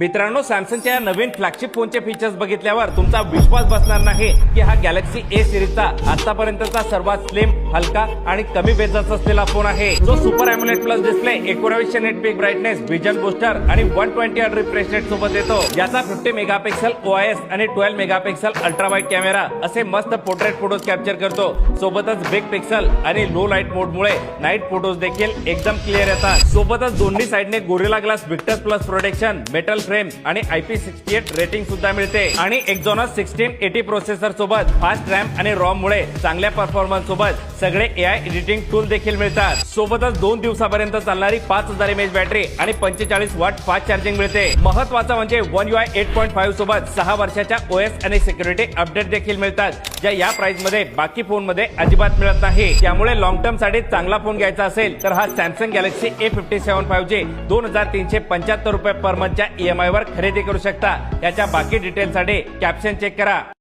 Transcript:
मित्रांनो, सॅमसंगच्या या नवीन फ्लॅगशिप फोनचे फीचर्स बघितल्यावर तुमचा विश्वास बसणार नाही की हा गॅलेक्सी ए सिरीजचा आतापर्यंतचा सर्वात स्लिम, हलका आणि कमी बेजाचा असलेला फोन आहे, जो super AMOLED plus display, 1900 nit peak brightness, vision booster आणि 120 हर्ट्झ रिफ्रेश रेट सोबत येतो. याचा 50 मेगापिक्सल OIS आणि 12 मेगापिक्सल अल्ट्रा वाईड कॅमेरा असे मस्त पोर्ट्रेट फोटोज कॅप्चर करतो. सोबतच बिग पिक्सल आणि लो लाईट मोडमुळे नाईट फोटोज देखील एकदम क्लिअर येतात. सोबतच दोन्ही साइडने gorilla glass Victus plus protection, metal frame आणि IP68 रेटिंग सुद्धा मिळते. आणि एक्झोनस 1680 प्रोसेसर सोबत फास्ट रॅम आणि रॉम मुळे चांगल्या परफॉर्मन्स सोबत सगळे AI एडिटिंग टूल देखील मिळतात. सोबतच 2 दिवसापर्यंत चालणारी 5000 mAh बॅटरी आणि 45 वॉट फास्ट चार्जिंग मिळते. महत्वाचं म्हणजे One UI 8.5 सोबत 6 वर्षाच्या OS आणि सिक्युरिटी अपडेट देखील मिळतात, ज्या या प्राइस मध्ये बाकी फोन मध्ये अजिबात मिळत नाही. त्यामुळे लॉंग टर्म साठी चांगला फोन घ्यायचा असेल तर हा सॅमसंग गॅलेक्सी A57 5G 2375 रुपये पर मंथच्या EMI वर खरेदी करू शकता. याच्या बाकी डिटेल्स साठी कॅप्शन चेक करा.